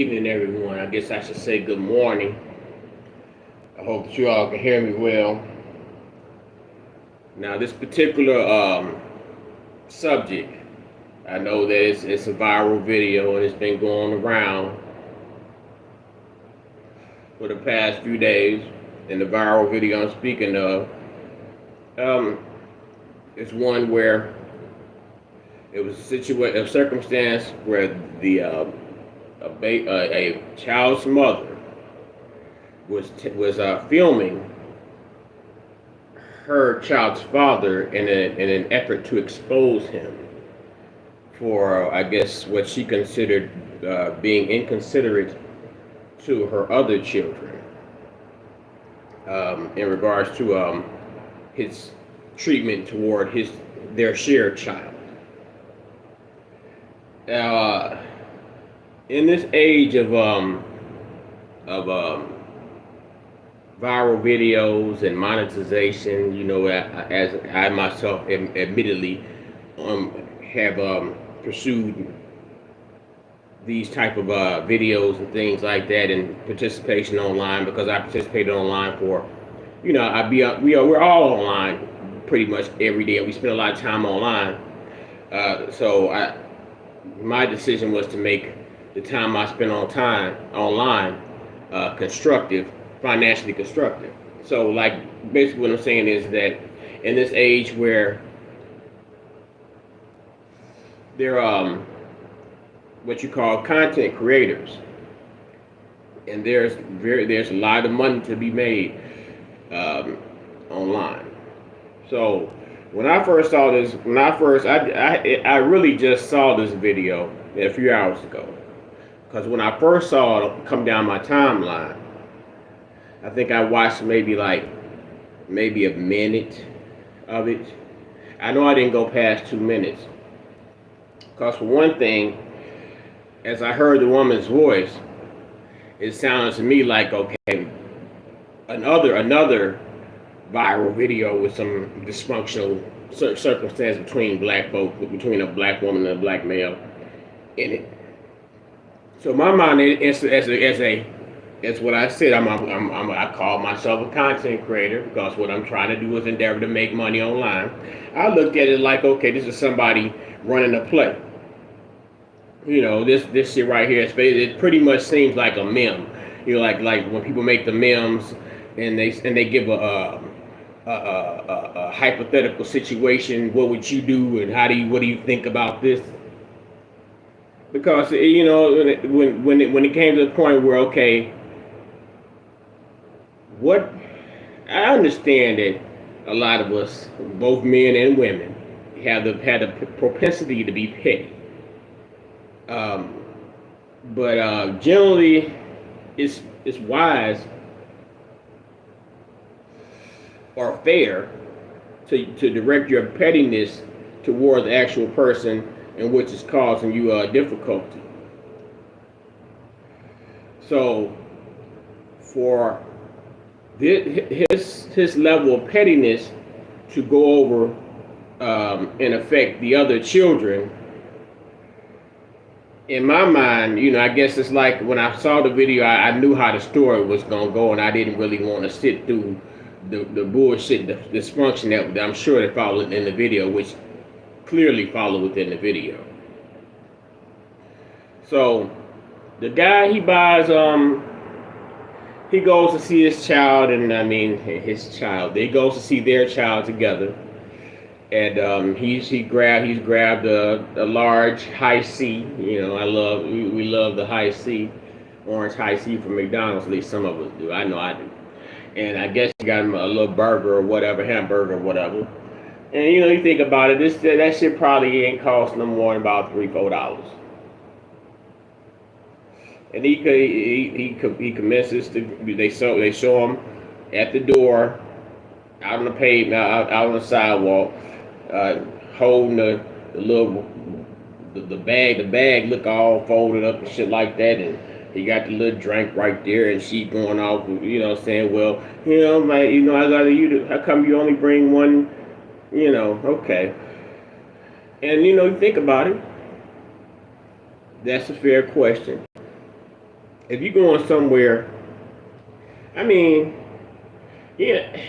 Evening, everyone. I guess I should say good morning. I hope that you all can hear me well. Now, this particular subject, I know that it's a viral video and it's been going around for the past few days. And the viral video I'm speaking of um, is one where it was a circumstance where a child's mother was filming her child's father in an effort to expose him for, I guess, what she considered being inconsiderate to her other children in regards to his treatment toward their shared child. In this age of viral videos and monetization, as I myself admittedly have pursued these type of videos and things like that, and participation online, because I participated online for, we're all online pretty much every day. We spend a lot of time online, so my decision was to make the time I spend online constructive, financially constructive. So, like, basically what I'm saying is that in this age where there what you call content creators, and there's a lot of money to be made online. So when I first saw this, I really just saw this video a few hours ago, because when I first saw it come down my timeline, I think I watched maybe a minute of it. I know I didn't go past 2 minutes, because for one thing, as I heard the woman's voice, it sounded to me like, okay, another viral video with some dysfunctional circumstance between black folk, between a black woman and a black male in it. So my mind, as what I said, I call myself a content creator, because what I'm trying to do is endeavor to make money online. I looked at it like, okay, this is somebody running a play. This shit right here, it pretty much seems like a meme. Like when people make the memes and they give a hypothetical situation. What would you do, and what do you think about this? Because when it came to the point where, okay, what I understand that a lot of us, both men and women, had the propensity to be petty. But generally, it's wise or fair to direct your pettiness toward the actual person in which is causing you difficulty. So, for his level of pettiness to go over and affect the other children, in my mind, I guess it's like when I saw the video, I knew how the story was gonna go, and I didn't really want to sit through the bullshit, the dysfunction that I'm sure that followed in the video, which clearly followed within the video. So the guy, he goes to see his child, and he goes to see their child together. And he's grabbed a large high C. We love the high C, orange high C from McDonald's. At least some of us do. I know I do. And I guess he got him a little burger or whatever, hamburger or whatever. And you think about it, that shit probably ain't cost no more than about $3-4. And he commences to they show him at the door, out on the pavement, out on the sidewalk. Holding the bag look all folded up and shit like that, and he got the little drink right there, and she going off, saying, well, I got you. How come you only bring one? Okay. And you think about it. That's a fair question. if you're going somewhere, I mean, yeah.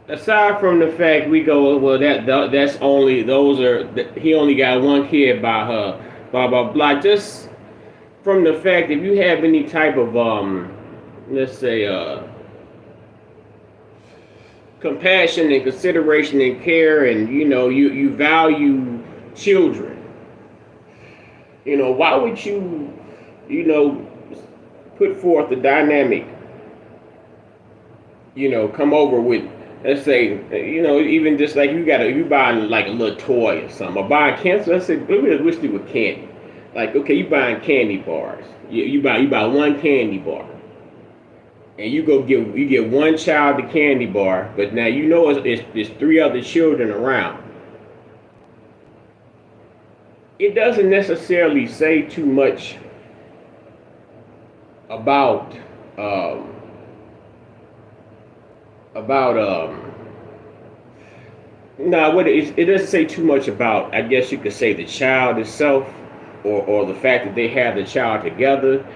Aside from the fact we go, well, that's only those are he only got one kid by her, blah blah blah. Just from the fact if you have any type of let's say compassion and consideration and care, and you value children, why would you know put forth the dynamic, come over with, let's say, even just like you buying like a little toy or something, or buying cancer. Let's say, maybe wish you with candy. Like, okay, you buying candy bars. You buy one candy bar, and you get one child the candy bar, but now it's three other children around. It doesn't necessarily say too much about um, about no, it doesn't say too much about, I guess you could say, the child itself, or the fact that they have the child together.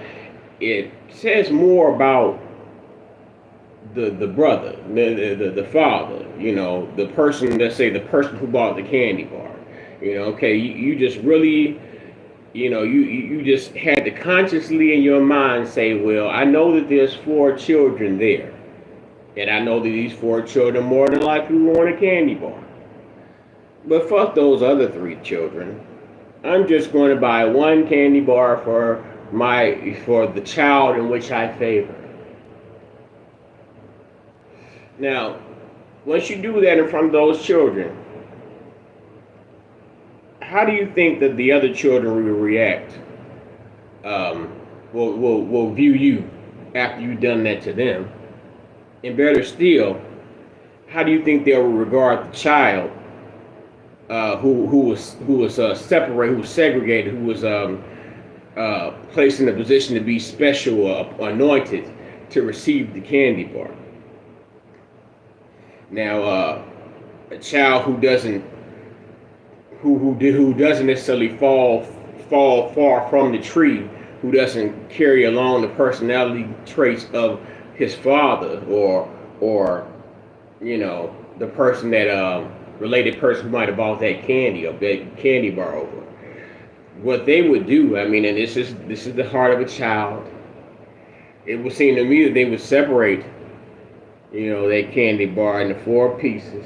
It says more about the brother, the father, the person, let's say the person who bought the candy bar. Okay, you just really, you just had to consciously in your mind say, well, I know that there's four children there, and I know that these four children more than likely want a candy bar. But fuck those other three children. I'm just going to buy one candy bar for the child in which I favor. Now, once you do that in front of those children, how do you think that the other children will react? Will view you after you've done that to them? And better still, how do you think they will regard the child who was separated, who was segregated, who was placed in a position to be special, anointed to receive the candy bar? Now, a child who doesn't necessarily fall far from the tree, who doesn't carry along the personality traits of his father, or the person that related person who might have bought that candy or that candy bar over. What they would do, I mean, and this is the heart of a child. It would seem to me that they would separate, that candy bar into four pieces,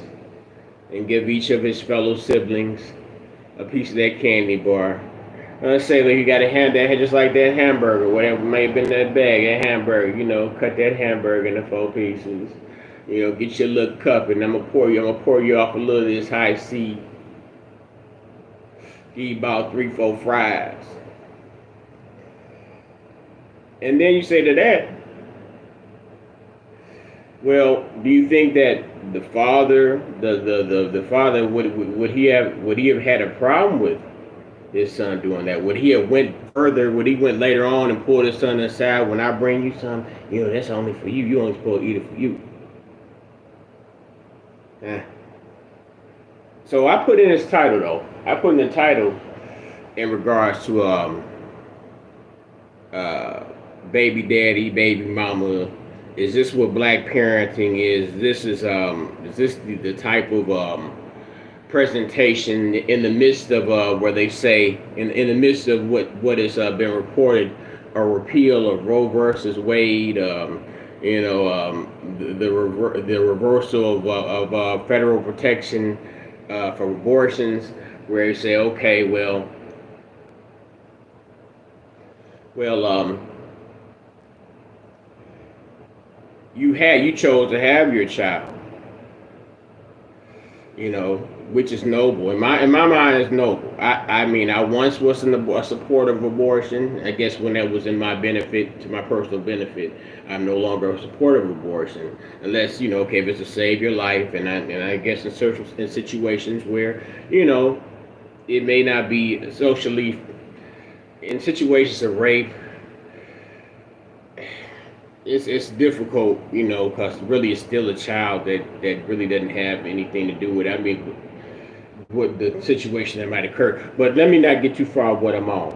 and give each of his fellow siblings a piece of that candy bar. Let's say like you got a hand that just like that hamburger, whatever may have been that bag, that hamburger. Cut that hamburger into four pieces. Get your little cup, and I'm gonna pour you off a little of this high C. Eat about 3-4 fries, and then you say to that, well, do you think that the father, the father would he have had a problem with his son doing that? Would he have went further? Would he went later on and pulled his son aside? When I bring you some, that's only for you. You only supposed to eat it for you. So I put in his title though. I put in the title in regards to baby daddy, baby mama. Is this what black parenting is? Is this the type of presentation in the midst of where they say in the midst of what has been reported, a repeal of Roe versus Wade, the reversal of federal protection for abortions, where you say, okay, well, you chose to have your child, which is noble. In my mind, it's noble. I mean, I once was a supporter of abortion. I guess when that was in my benefit, to my personal benefit, I'm no longer a supporter of abortion, unless okay, if it's to save your life, and I guess in situations where it may not be socially, in situations of rape. It's difficult, because really it's still a child that really doesn't have anything to do with it. I mean, with the situation that might occur. But let me not get too far off what I'm on.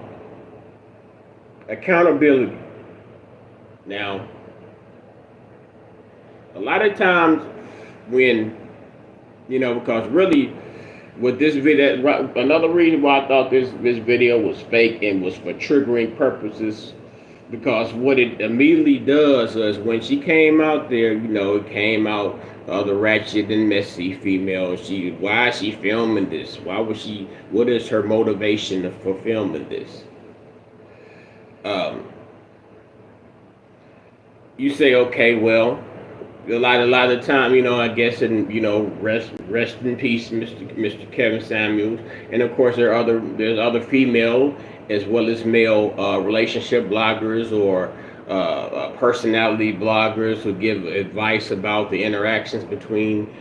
Accountability. Now, a lot of times when, because really with this video, another reason why I thought this video was fake and was for triggering purposes, because what it immediately does is when she came out there, it came out the ratchet and messy female. Why is she filming this? What is her motivation for filming this? You say, okay, well, a lot of time, I guess, and rest in peace, Mr. Kevin Samuels, and of course there's other female as well as male relationship bloggers or personality bloggers who give advice about the interactions between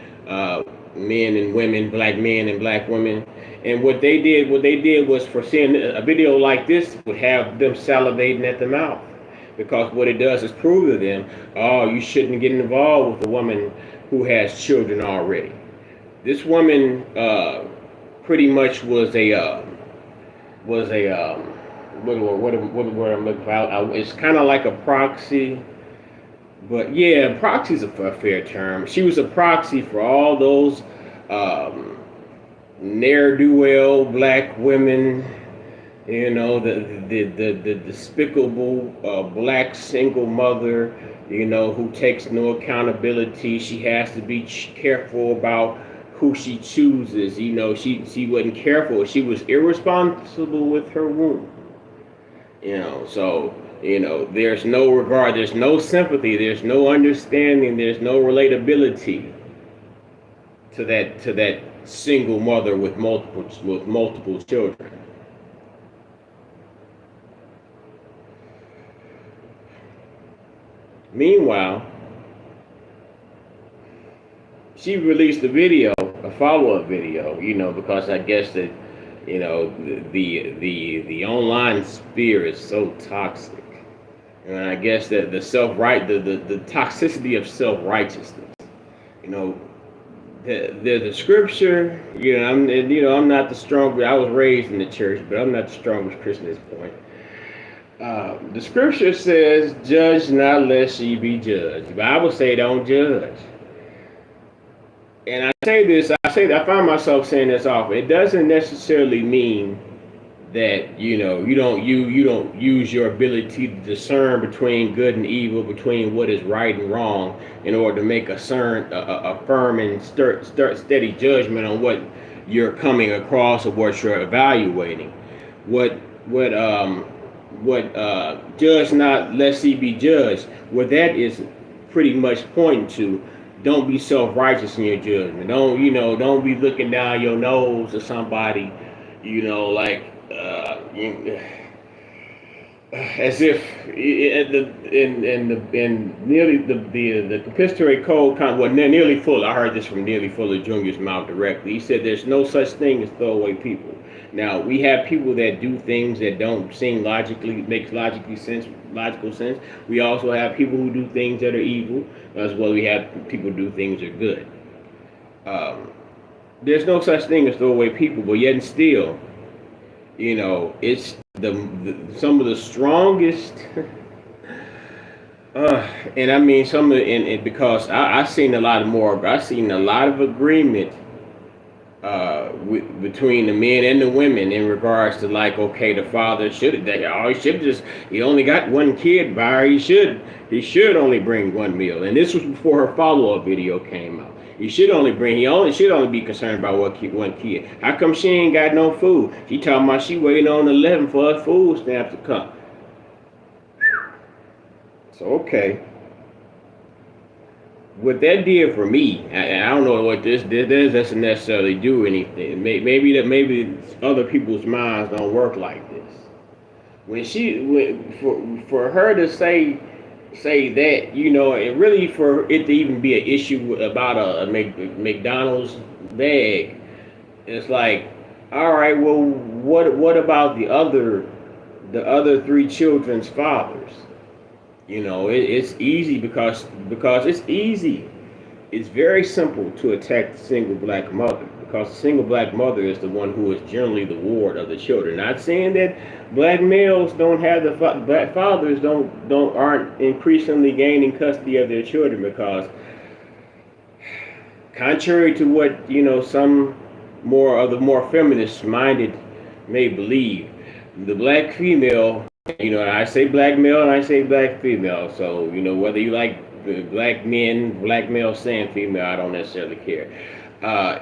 men and women, black men and black women. And what they did was, for seeing a video like this, would have them salivating at the mouth. Because what it does is prove to them, oh, you shouldn't get involved with a woman who has children already. This woman pretty much was a what word I'm looking for? It's kind of like a proxy, but yeah, proxy is a fair term. She was a proxy for all those ne'er-do-well black women. The despicable black single mother, who takes no accountability. She has to be careful about who she chooses. She wasn't careful. She was irresponsible with her womb. So, there's no regard, there's no sympathy, there's no understanding, there's no relatability to that single mother with multiple children. Meanwhile, she released a video, a follow-up video, because I guess that, the online sphere is so toxic, and I guess that the toxicity of self-righteousness, the scripture, I'm not the strongest. I was raised in the church, but I'm not the strongest Christian at this point. The scripture says, judge not lest ye be judged. The Bible say don't judge. And I find myself saying this often. It doesn't necessarily mean that, you don't use your ability to discern between good and evil, between what is right and wrong, in order to make a firm and steady judgment on what you're coming across or what you're evaluating. What judge not lest ye be judged, what that is pretty much pointing to, don't be self-righteous in your judgment. Don't be looking down your nose at somebody, as if in nearly the compensatory code, nearly full. I heard this from Nearly Fuller Jr.'s mouth directly. He said there's no such thing as throwaway people. Now, we have people that do things that don't seem makes logical sense. We also have people who do things that are evil, as well. We have people who do things that are good. There's no such thing as throwaway people, but yet and still, it's some of the strongest. And I mean because I've seen a lot of agreement between the men and the women in regards to, like, okay, the father he only got one kid by her. He should only bring one meal. And this was before her follow-up video came out. He should only be concerned about one kid. How come she ain't got no food? She talking about she waiting on 11 for her food stamp to come. So, okay. What that did for me, I don't know what this doesn't necessarily do anything. Maybe other people's minds don't work like this. For her to say that, and really for it to even be an issue about a McDonald's bag, it's like, all right, well, what about the other three children's fathers? It's easy because it's easy. It's very simple to attack the single black mother. because the single black mother is the one who is generally the ward of the children. Not saying that black males don't have black fathers aren't increasingly gaining custody of their children, because contrary to what some more feminist minded may believe, the black female, I say black male and I say black female, so whether you like black men, black male saying female, I don't necessarily care.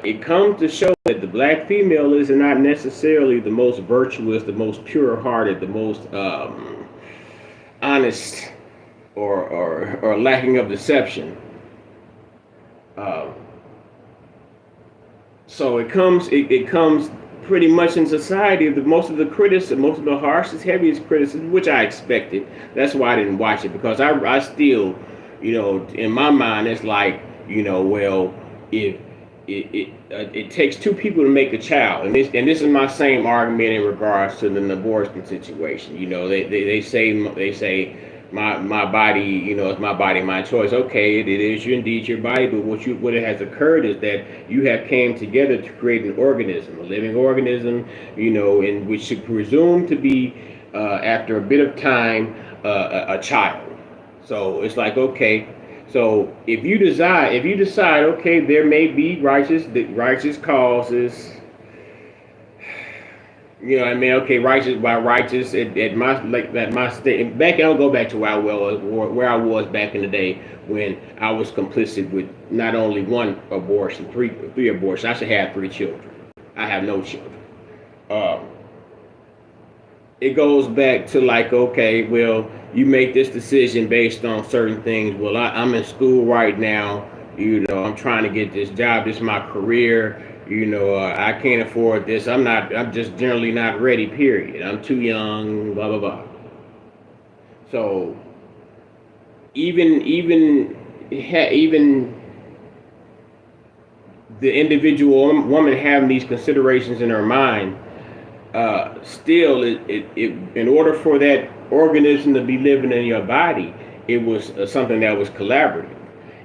It comes to show that the black female is not necessarily the most virtuous, the most pure-hearted, the most honest, or lacking of deception. So it comes pretty much in society. Most of the criticism, most of the harshest, heaviest criticism, which I expected. That's why I didn't watch it, because I still, in my mind, it's like, well, if it takes two people to make a child, and this is my same argument in regards to the abortion situation. They say my body, it's my body, my choice. Okay, it is indeed your body, but what has occurred is that you have came together to create an organism, a living organism, in which should presume to be, after a bit of time, a child. So it's like, okay, so if you decide, okay, there may be righteous causes. Okay, righteous at my state. I'll go back to where I was back in the day when I was complicit with not only one abortion, three abortions. I should have 3 children. I have no children. It goes back to like, okay, well, you make this decision based on certain things. Well, I'm in school right now. I'm trying to get this job. This is my career. I can't afford this. I'm just generally not ready, period. I'm too young, blah, blah, blah. So even the individual woman having these considerations in her mind, still, in order for that organism to be living in your body, it was something that was collaborative.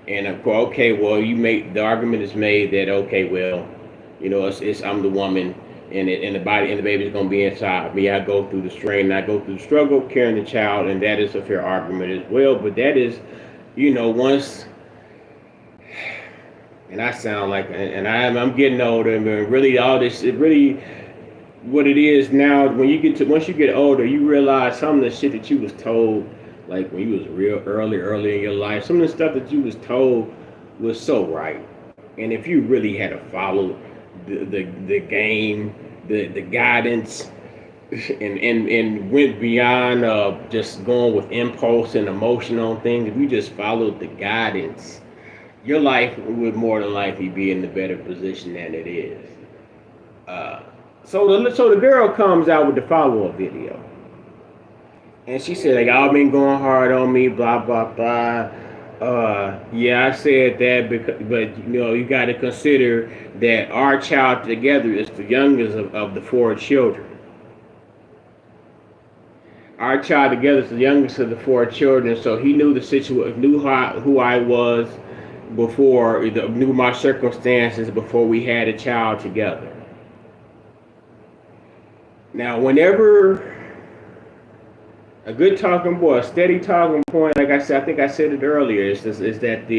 And of course, okay, well, the argument is made that, okay, well, it's I'm the woman, and the baby's gonna be inside me. I go through the strain, I go through the struggle carrying the child, and that is a fair argument as well. But that is, once, and I sound like, and I'm getting older, and really all this, it really, what it is now, once you get older, you realize some of the shit that you was told, like when you was real early in your life, some of the stuff that you was told was so right. And if you really had to follow the game, the guidance, and went beyond just going with impulse and emotion on things, if you just followed the guidance, your life would more than likely be in a better position than it is. So the girl comes out with the follow-up video, and she said, like, y'all been going hard on me, blah blah blah. Yeah, I said that, but you got to consider that our child together is the youngest of the 4 children. Our child together is the youngest of the 4 children, so he knew the situation, knew who I was before, knew my circumstances before we had a child together. Now, whenever a good talking boy, a steady talking point, like I said, I think I said it earlier, is that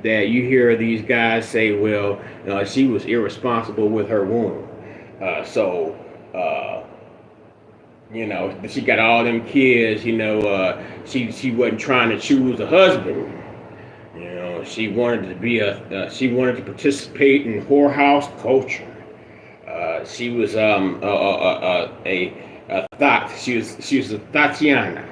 you hear these guys say, well, she was irresponsible with her womb, so she got all them kids. She wasn't trying to choose a husband. She wanted to participate in whorehouse culture. She was a thought. She was a Tatiana.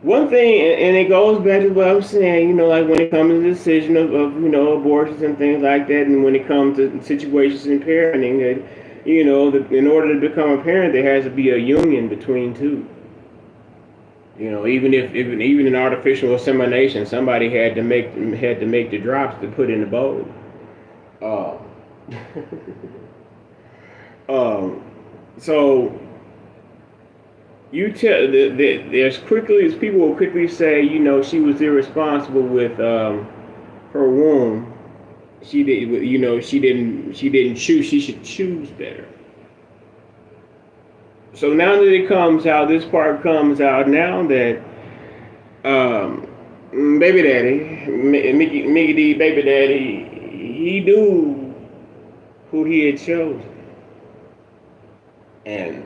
One thing, and it goes back to what I'm saying, like when it comes to the decision of abortions and things like that, and when it comes to situations in parenting, that in order to become a parent, there has to be a union between two. Even in artificial insemination, somebody had to make the drops to put in the bowl. So You tell there's quickly as people will quickly say, you know, she was irresponsible with her womb. She did, you know, she didn't choose. She should choose better. So now that it comes out, this part comes out now that um, baby daddy, Mickey D, baby daddy, he knew who he had chosen, and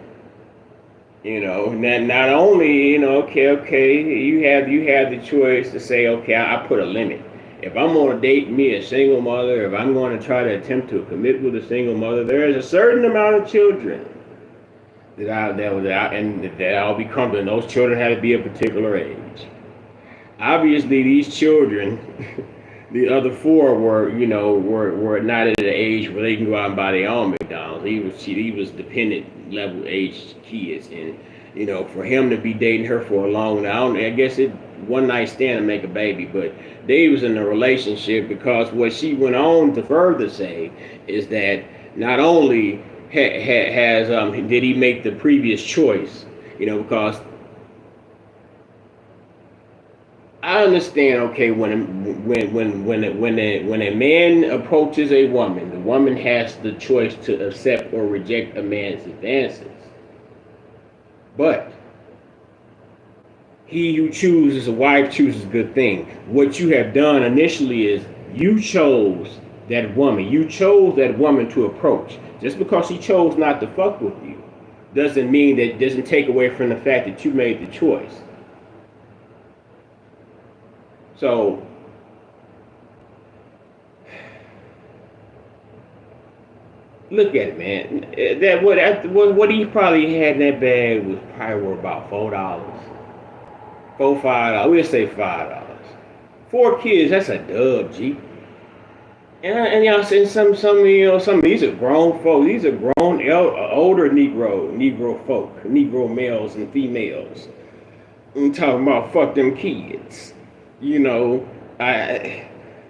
you know, not only, you know, okay, you have the choice to say, okay, I put a limit. If I'm going to date me a single mother, if I'm going to try to attempt to commit with a single mother, there is a certain amount of children that I'll be comfortable. Those children have to be a particular age. Obviously, these children, the other four were not at an age where they can go out and buy their own McDonald's. He was dependent level age kids, and you know, for him to be dating her for a long now, I guess it one night stand to make a baby, but they was in a relationship because what she went on to further say is that not only has did he make the previous choice, you know, because I understand. Okay, when a man approaches a woman, the woman has the choice to accept or reject a man's advances. But he who chooses a wife chooses a good thing. What you have done initially is you chose that woman. You chose that woman to approach. Just because she chose not to fuck with you doesn't take away from the fact that you made the choice. So look at it, man. What he probably had in that bag was probably worth about $4, $5. We'll say $5. 4 kids, that's a dub, G. And y'all saying some of these are grown folks. These are grown, older Negro folk, Negro males and females. I'm talking about fuck them kids. You know,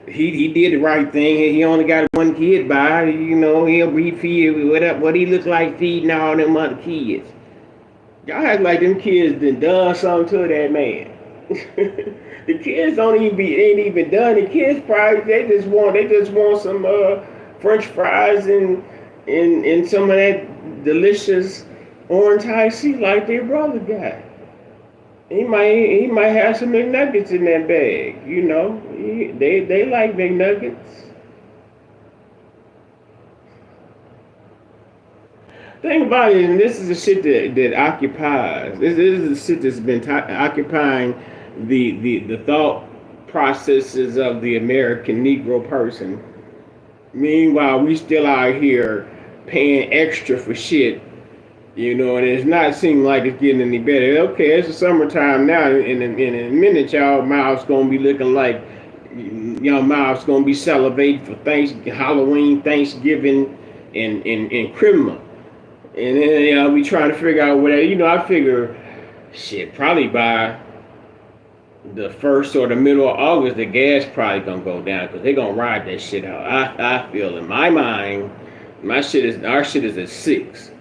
he did the right thing. He only got one kid by. You know, he'll feed what he looks like feeding all them other kids. Y'all act like them kids done something to that man. The kids ain't even done. The kids probably they just want some French fries and some of that delicious orange high C like their brother got. He might have some McNuggets in that bag. You know, they like McNuggets. Thing about it, and this is the shit that occupies. This is the shit that's been occupying the thought processes of the American Negro person. Meanwhile, we still out here paying extra for shit, you know, and it's not seeming like it's getting any better. Okay, it's the summertime now, and in a minute, y'all mouths gonna be looking like y'all mouths gonna be salivating for Halloween, Thanksgiving, and Christmas. And then we trying to figure out whatever. You know, I figure, shit, probably by the first or the middle of August, the gas probably gonna go down because they gonna ride that shit out. I feel in my mind, our shit is at 6.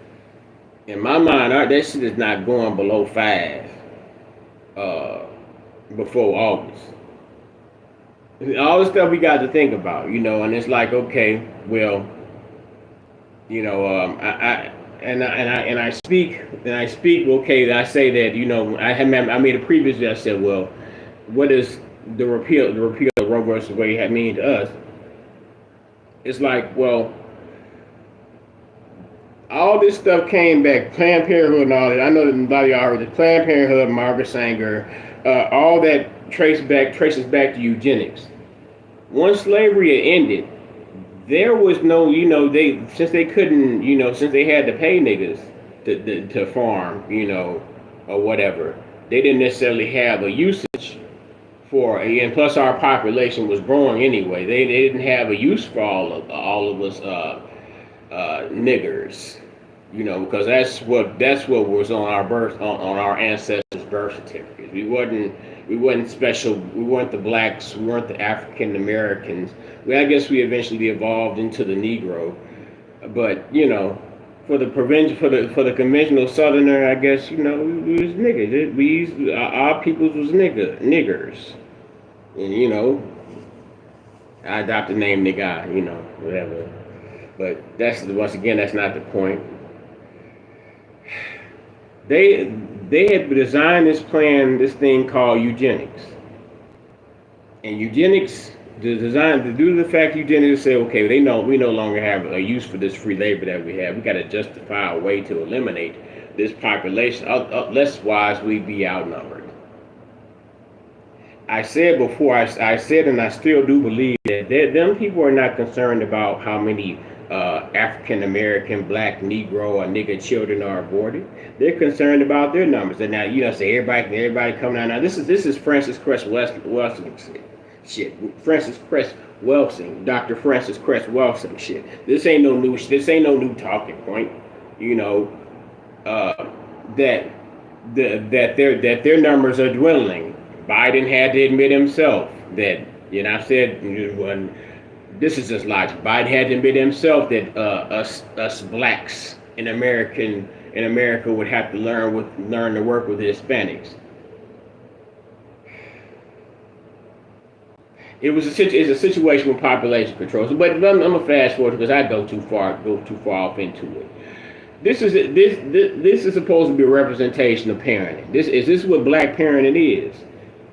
In my mind, that shit is not going below 5 before August. All the stuff we got to think about, you know, and it's like, okay, well, you know, I speak. Okay, I say that, you know, I made a previous video. I said, well, what does the repeal of Roe versus Wade mean to us? It's like, well, all this stuff came back, Planned Parenthood and all that. I know that a lot of y'all heard the Planned Parenthood, Margaret Sanger, all that traces back to eugenics. Once slavery had ended, there was no, you know, since they couldn't, you know, since they had to pay niggas to farm, you know, or whatever, they didn't necessarily have a usage for, and plus our population was growing anyway. They didn't have a use for all of us niggers, you know, because that's what was on our ancestors' birth certificates. We wasn't special. We weren't the blacks. We weren't the African Americans. I guess we eventually evolved into the Negro, but you know, for the conventional Southerner, I guess we was niggas. Our peoples was niggers, and I adopted the name nigga, whatever. But that's once again that's not the point. They had designed this thing called eugenics, and eugenics. The design, due to the fact eugenics say, okay, we no longer have a use for this free labor that we have. We got to justify a way to eliminate this population. Less wise, we'd be outnumbered. I said before, I said, and I still do believe that them people are not concerned about how many African American, Black, Negro, or nigger children are aborted. They're concerned about their numbers. And now say everybody coming out. Now this is Francis Cress Welsing shit. Francis Cress Welsing, Dr. Francis Cress Welsing shit. This ain't no new talking point. That their numbers are dwindling. Biden had to admit himself that, I said when this is just logic. Biden had to admit himself that us blacks in America would have to learn to work with the Hispanics. It's a situation with population control. But I'm gonna fast forward because I go too far off into it. This is supposed to be a representation of parenting. Is this what black parenting is?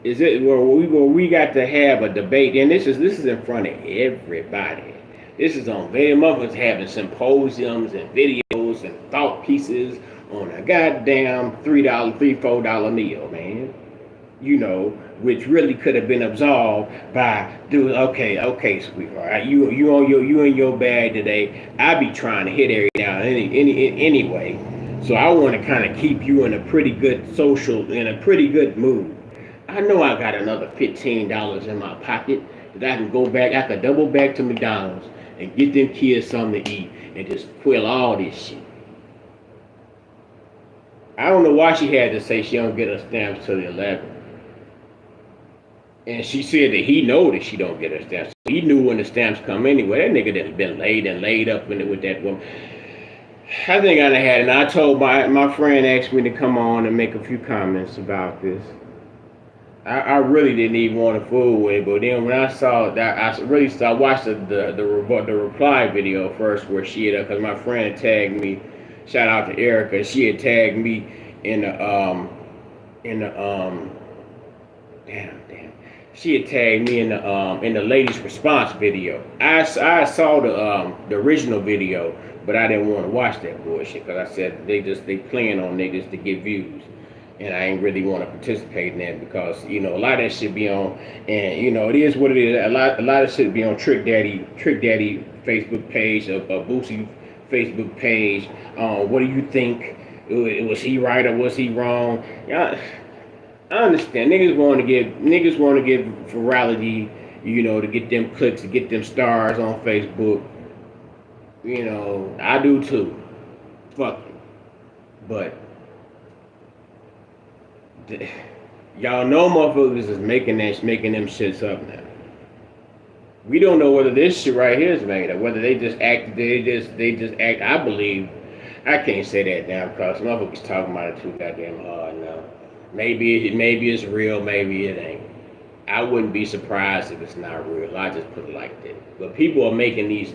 Is it where we got to have a debate? And this is in front of everybody. This is on video. Motherfuckers having symposiums and videos and thought pieces on a goddamn $4 meal, man. Which really could have been absolved by doing okay, sweetheart. You in your bag today. I be trying to hit every now anyway. So I want to kind of keep you in a pretty good mood. I know I got another $15 in my pocket that I can go back. I could double back to McDonald's and get them kids something to eat and just quill all this shit. I don't know why she had to say she don't get her stamps till the 11th. And she said that he know that she don't get her stamps. He knew when the stamps come anyway. That nigga that been laid up in it with that woman. I think I had it. And I told my friend asked me to come on and make a few comments about this. I really didn't even want to fool with it, but then when I saw that, I watched the reply video first where she had, because my friend had tagged me. Shout out to Erica. She had tagged me in the She had tagged me in the ladies' response video. I saw the original video, but I didn't want to watch that bullshit because I said they playing on niggas to get views. And I ain't really want to participate in that because, a lot of that shit be on, and, it is what it is. A lot of shit be on Trick Daddy Facebook page, a Boosie Facebook page. What do you think? Was he right or was he wrong? I understand. Niggas want to get virality, to get them clicks, to get them stars on Facebook. I do too. Fuck it. But y'all know motherfuckers is making them shits up now. We don't know whether this shit right here is made up, whether they just act. I believe, I can't say that now because motherfuckers talking about it too goddamn hard now. Maybe it's real, maybe it ain't. I wouldn't be surprised if it's not real. I just put it like that. But people are making these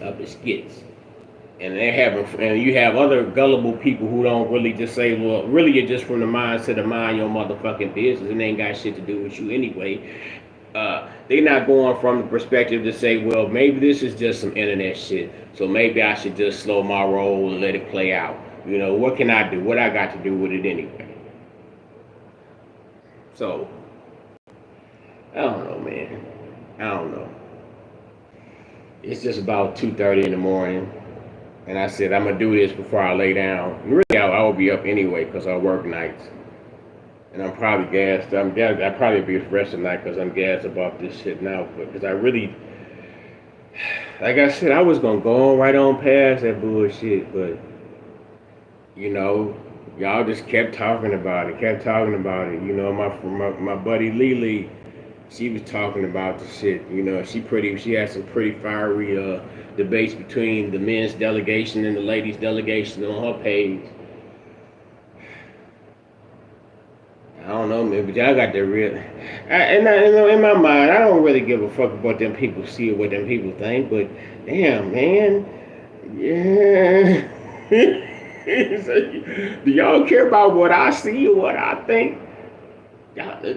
up as skits. And you have other gullible people who don't really just say, well, really you're just from the mindset of mind your motherfucking business and they ain't got shit to do with you anyway. They're not going from the perspective to say, well, maybe this is just some internet shit, so maybe I should just slow my roll and let it play out. What can I do? What I got to do with it anyway? So, I don't know, man. I don't know. It's just about 2:30 in the morning. And I said, I'm going to do this before I lay down. Really, I will be up anyway because I work nights. And I'm probably gassed. I'll probably be fresh tonight because I'm gassed about this shit now. Because I really, like I said, I was going to go right on past that bullshit. But, y'all just kept talking about it. My buddy Lily she was talking about the shit. You know, she had some pretty fiery debates between the men's delegation and the ladies delegation on her page. I don't know, man, but y'all got the real. You know, in my mind, I don't really give a fuck about them people see or what them people think. But damn, man, yeah. So, do y'all care about what I see or what I think? Y'all,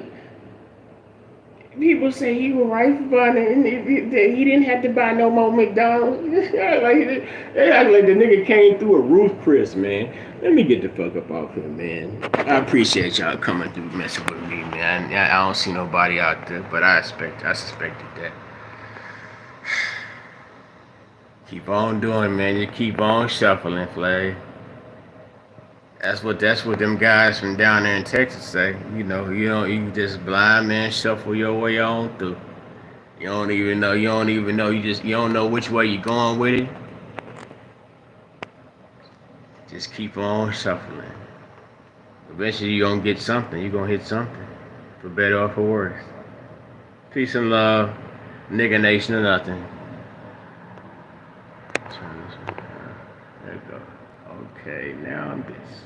people say he was right for buying it, and he didn't have to buy no more McDonald's. They act like the nigga came through a roof, Chris, man. Let me get the fuck up off here, man. I appreciate y'all coming through messing with me, man. I don't see nobody out there, but I suspected that. Keep on doing, man. You keep on shuffling, Flay. That's what them guys from down there in Texas say. You know, you just blind man shuffle your way on through. You don't even know, you don't know which way you're going with it. Just keep on shuffling. Eventually you're gonna get something, you're gonna hit something. For better or for worse. Peace and love, nigga nation or nothing. There you go. Okay, now I'm this.